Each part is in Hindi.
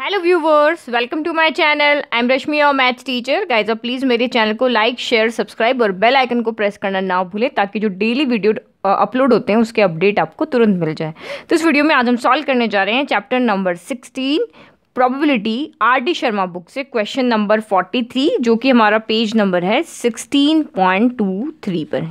Hello viewers, welcome to my channel. I am Rashmi, your maths teacher. Guys आप प्लीज़ मेरे चैनल को लाइक, शेयर, सब्सक्राइब और बेल आइकन को प्रेस करना ना भूलें ताकि जो डेली वीडियो अपलोड होते हैं उसके अपडेट आपको तुरंत मिल जाए। तो इस वीडियो में आज हम सॉल्व करने जा रहे हैं chapter number 16 probability RD. Sharma book से क्वेश्चन नंबर 43, जो कि हमारा पेज नंबर है 16.23 पर।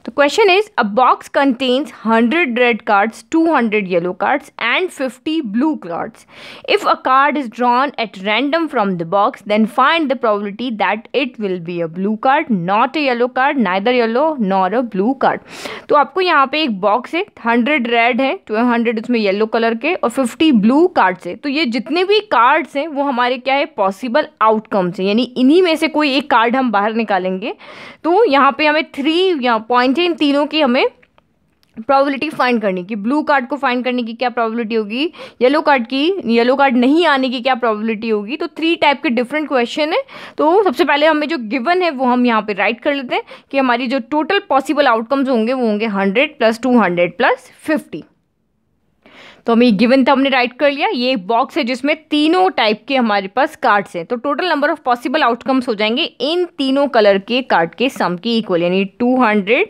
The question is, a box contains 100 red cards, 200 yellow cards and 50 blue cards. If a card is drawn at random from the box, then find the probability that it will be a blue card, not a yellow card, neither yellow nor a blue card. तो आपको यहाँ पे एक बॉक्स है, 100 रेड है, 200 उसमें येलो कलर के और 50 ब्लू कार्ड्स है। तो ये जितने भी कार्ड्स हैं वो हमारे क्या है, पॉसिबल आउटकम्स है, यानी इन्हीं में से कोई एक कार्ड हम बाहर निकालेंगे। तो यहाँ पे हमें 3 या पॉइंट इन तीनों की हमें प्रोबेबिलिटी फाइंड करनी की। ब्लू कार्ड को फाइंड करने की क्या प्रोबेबिलिटी होगी, येलो कार्ड नहीं आने की क्या प्रोबेबिलिटी होगी। तो 3 टाइप के डिफरेंट क्वेश्चन है। तो सबसे पहले हमें जो गिवन है वो हम यहाँ पे राइट कर लेते हैं कि हमारी जो टोटल पॉसिबल आउटकम्स होंगे वो होंगे 100 + 200 + 50। तो हमें गिवन था, हमने राइट कर लिया। ये बॉक्स है जिसमें तीनों टाइप के हमारे पास कार्ड्स हैं। तो total number of possible outcomes हो जाएंगे इन तीनों कलर के कार्ड के सम की इक्वल, यानी 200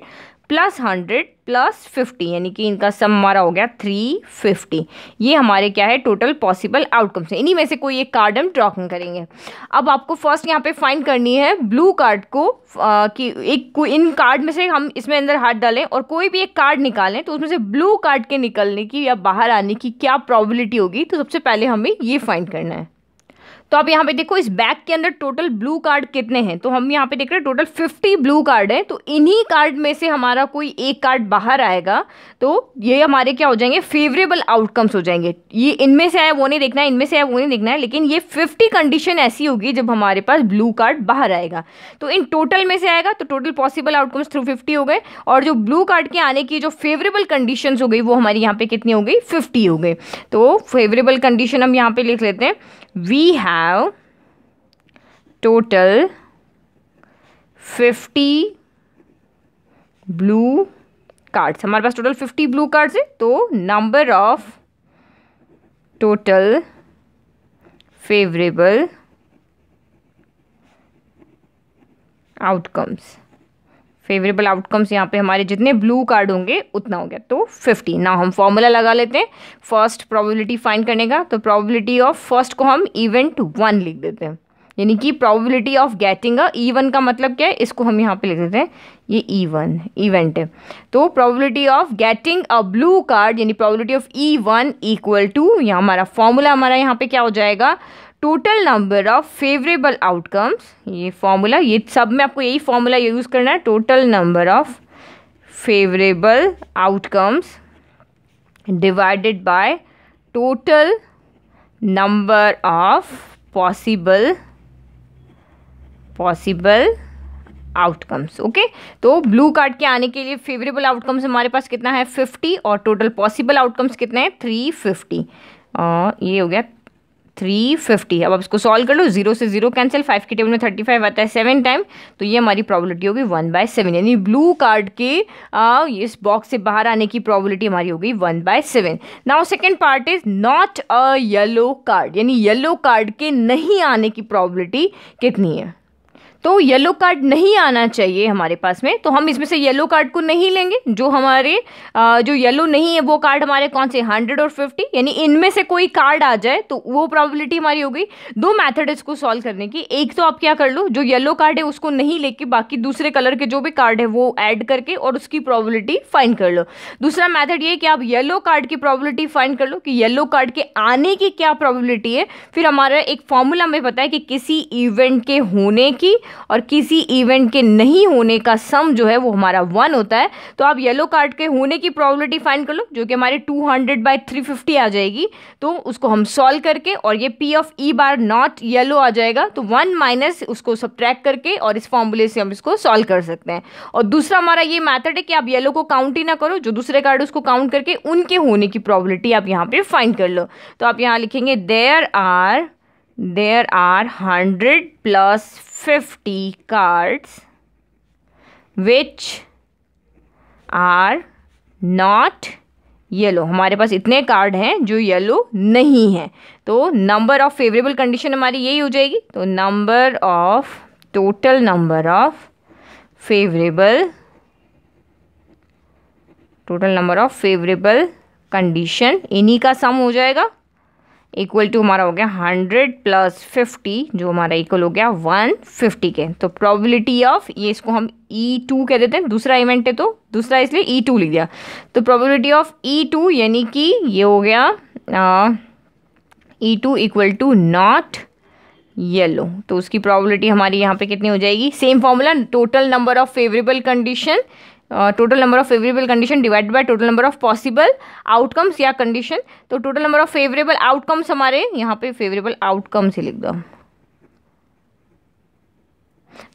+ 100 + 50, यानी कि इनका सम हमारा हो गया 350। ये हमारे क्या है, टोटल पॉसिबल आउटकम्स है। इन्हीं में से कोई एक कार्ड हम ड्रॉ करेंगे। अब आपको फर्स्ट यहाँ पे फाइंड करनी है ब्लू कार्ड को, कि इन कार्ड में से हम इसमें अंदर हाथ डालें और कोई भी एक कार्ड निकालें तो उसमें से ब्लू कार्ड के निकलने की या बाहर आने की क्या प्रोबेबिलिटी होगी। तो सबसे पहले हमें ये फाइंड करना है। तो आप यहाँ पे देखो, इस बैग के अंदर टोटल ब्लू कार्ड कितने हैं। तो हम यहाँ पे देख रहे हैं टोटल 50 ब्लू कार्ड है। तो इन्हीं कार्ड में से हमारा कोई एक कार्ड बाहर आएगा तो ये हमारे क्या हो जाएंगे, फेवरेबल आउटकम्स हो जाएंगे। ये इनमें से आया वो नहीं देखना है, इनमें से आया वो नहीं देखना है, लेकिन ये 50 कंडीशन ऐसी होगी जब हमारे पास ब्लू कार्ड बाहर आएगा। तो इन टोटल में से आएगा तो टोटल पॉसिबल आउटकम्स 350 हो गए, और जो ब्लू कार्ड के आने की जो फेवरेबल कंडीशन हो गई वो हमारी यहाँ पे कितनी हो गई, 50 हो गई। तो फेवरेबल कंडीशन हम यहाँ पे लिख लेते हैं, we have total 50 blue cards। हमारे पास टोटल 50 ब्लू कार्ड्स है। तो number of total favourable outcomes, favourable outcomes यहाँ पे हमारे जितने ब्लू कार्ड होंगे उतना हो गया, तो 50। ना हम फॉर्मूला लगा लेते हैं फर्स्ट प्रोबेबिलिटी फाइंड करने का। तो प्रोबेबिलिटी ऑफ फर्स्ट को हम इवेंट 1 लिख देते हैं, यानी कि probability of getting a E1 का मतलब क्या है, इसको हम यहाँ पे लिख देते हैं, ये E1 इवेंट है। तो probability of getting a blue card यानी probability of E1 equal to, यहाँ हमारा फॉर्मूला हमारा यहाँ पे क्या हो जाएगा, total number of favourable outcomes. ये फॉर्मूला, ये सब में आपको यही फॉर्मूला यूज़ करना है, total number of favourable outcomes divided by total number of possible outcomes. Okay, तो ब्लू कार्ड के आने के लिए फेवरेबल आउटकम्स हमारे पास कितना है, 50, और टोटल पॉसिबल आउटकम्स कितने हैं, 350। और ये हो गया 350। अब आप इसको सॉल्व कर लो, 0 से 0 कैंसिल, 5 की टेबल में 35 आता है 7 टाइम। तो ये हमारी प्रोबेबिलिटी होगी 1/7, यानी ब्लू कार्ड के इस बॉक्स से बाहर आने की प्रोबेबिलिटी हमारी होगी 1/7। Now second part is not a yellow card, यानी येलो कार्ड के नहीं आने की प्रोबेबिलिटी कितनी है। तो येलो कार्ड नहीं आना चाहिए हमारे पास में, तो हम इसमें से येलो कार्ड को नहीं लेंगे। जो हमारे जो येलो नहीं है वो कार्ड हमारे कौन से, 100 और 50, यानी इनमें से कोई कार्ड आ जाए तो वो प्रोबेबिलिटी हमारी हो गई। 2 मेथड इसको सॉल्व करने की, एक तो आप क्या कर लो, जो येलो कार्ड है उसको नहीं लेके बाकी दूसरे कलर के जो भी कार्ड है वो ऐड करके और उसकी प्रोबेबिलिटी फाइंड कर लो। दूसरा मेथड ये कि आप येलो कार्ड की प्रोबेबिलिटी फाइंड कर लो कि येलो कार्ड के आने की क्या प्रोबेबिलिटी है। फिर हमारा एक फॉर्मूला में पता है कि किसी इवेंट के होने की और किसी इवेंट के नहीं होने का सम जो है वो हमारा 1 होता है। तो आप येलो कार्ड के होने की प्रोबेबिलिटी फाइंड कर लो, जो कि हमारे 200/350 आ जाएगी। तो उसको हम सॉल्व करके, और ये P of E bar not yellow आ जाएगा, तो 1 माइनस उसको सब्ट्रैक्ट करके और इस फॉर्मूले से हम इसको सॉल्व कर सकते हैं। और दूसरा हमारा ये मेथड है कि आप येलो को काउंट ही ना करो, जो दूसरे कार्ड उसको काउंट करके उनके होने की प्रोबेबिलिटी आप यहाँ पे फाइंड कर लो। तो आप यहाँ लिखेंगे there are 100 + 50 cards which are not yellow, हमारे पास इतने कार्ड हैं जो येलो नहीं है। तो नंबर ऑफ फेवरेबल कंडीशन हमारी यही हो जाएगी। तो total number of favourable condition इन्हीं का सम हो जाएगा, इक्वल टू हमारा हो गया 100 + 50, जो हमारा इक्वल हो गया 150 के। तो प्रोबेबिलिटी ऑफ, ये इसको हम E2 कह देते हैं, दूसरा इवेंट है तो दूसरा इसलिए E2 लिख दिया। तो प्रोबेबिलिटी ऑफ E2 यानी कि ये हो गया E2 equal to not yellow. तो उसकी प्रोबेबिलिटी हमारी यहाँ पे कितनी हो जाएगी, same formula, total number of favourable condition divided by total number of possible outcomes या कंडीशन। तो total number of favourable outcomes हमारे यहाँ पे फेवरेबल आउटकम्स ही लिख दो।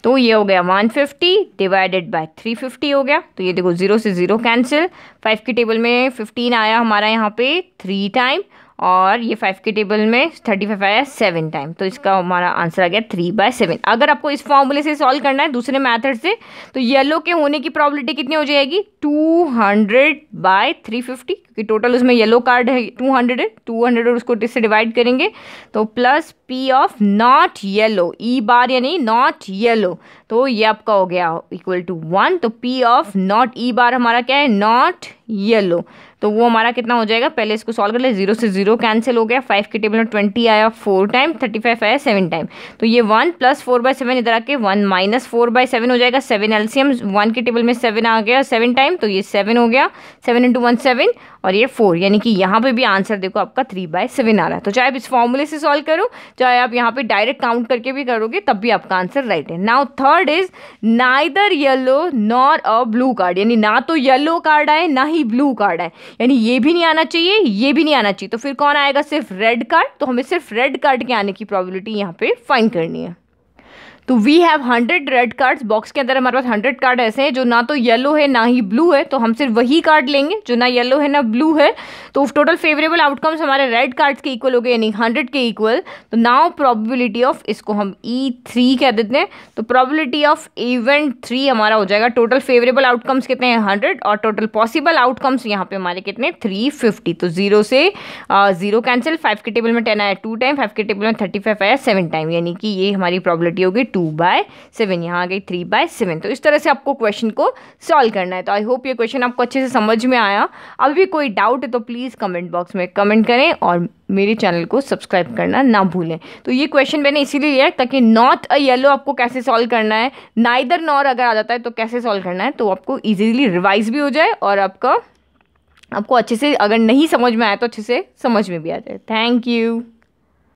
तो ये हो गया 150 डिवाइडेड बाय 350 हो गया। तो ये देखो 0 से 0 कैंसिल, 5 की टेबल में 15 आया हमारा यहाँ पे 3 टाइम, और ये 5 के टेबल में 35 आया 7 टाइम। तो इसका हमारा आंसर आ गया 3/7। अगर आपको इस फॉर्मूले से सॉल्व करना है दूसरे मेथड से, तो येलो के होने की प्रोबेबिलिटी कितनी हो जाएगी, 200/350, क्योंकि टोटल उसमें येलो कार्ड है 200 है, 200 और उसको इससे डिवाइड करेंगे। तो plus P of not yellow, E बार यानी नॉट येलो, तो ये आपका हो गया इक्वल टू 1। तो P ऑफ नॉट E बार हमारा क्या है, नॉट येलो। तो वो हमारा कितना हो जाएगा, पहले इसको सॉल्व कर ले, 0 से 0 कैंसिल हो गया, 5 के टेबल में 20 आया 4 टाइम, 35 आया 7 टाइम। तो ये 1 + 4/7 इधर आके 1 - 4/7 हो जाएगा। 7 एलसीएम, 1 के टेबल में 7 आ गया 7 टाइम, तो ये 7 हो गया, 7 × 1 7, और ये 4, यानी कि यहाँ पे भी आंसर देखो आपका 3/7 आ रहा है। तो चाहे आप इस फॉर्मूले से सॉल्व करो, चाहे आप यहाँ पे डायरेक्ट काउंट करके भी करोगे, तब भी आपका आंसर राइट है। Now third is neither yellow nor a blue card, यानी ना तो येलो कार्ड आए ना ही ब्लू कार्ड आए, यानी ये भी नहीं आना चाहिए, ये भी नहीं आना चाहिए। तो फिर कौन आएगा, सिर्फ रेड कार्ड। तो हमें सिर्फ रेड कार्ड के आने की प्रोबेबिलिटी यहाँ पे फाइंड करनी है। तो we have 100 red cards, box के अंदर हमारे पास 100 कार्ड ऐसे हैं जो ना तो येलो है ना ही ब्लू है। तो हम सिर्फ वही कार्ड लेंगे जो ना येलो है ना ब्लू है। तो टोटल फेवरेबल आउटकम्स हमारे रेड कार्ड्स के इक्वल हो गए, यानी 100 के इक्वल। तो नाउ प्रोबेबिलिटी ऑफ, इसको हम E3 कह देते हैं। तो प्रोबेबिलिटी ऑफ इवेंट 3 हमारा हो जाएगा, टोटल फेवरेबल आउटकम्स कितने हैं 100, और टोटल पॉसिबल आउटकम्स यहाँ पे हमारे कितने 350। तो 0 से 0 कैंसिल, 5 के टेबल में 10 आया 2 टाइम, 5 के टेबल में 35 आया 7 टाइम, यानी कि ये हमारी प्रोबेबिलिटी होगी 2/7, यहाँ आ गई 3/7। तो इस तरह से आपको क्वेश्चन को सॉल्व करना है। तो आई होप ये क्वेश्चन आपको अच्छे से समझ में आया। अभी भी कोई डाउट है तो प्लीज़ कमेंट बॉक्स में कमेंट करें, और मेरे चैनल को सब्सक्राइब करना ना भूलें। तो ये क्वेश्चन मैंने इसीलिए लिया ताकि नॉट अ येलो आपको कैसे सॉल्व करना है, नाइदर नॉर अगर आ जाता है तो कैसे सॉल्व करना है, तो आपको इजीली रिवाइज भी हो जाए, और आपको अच्छे से, अगर नहीं समझ में आया तो अच्छे से समझ में भी आ जाए। Thank you.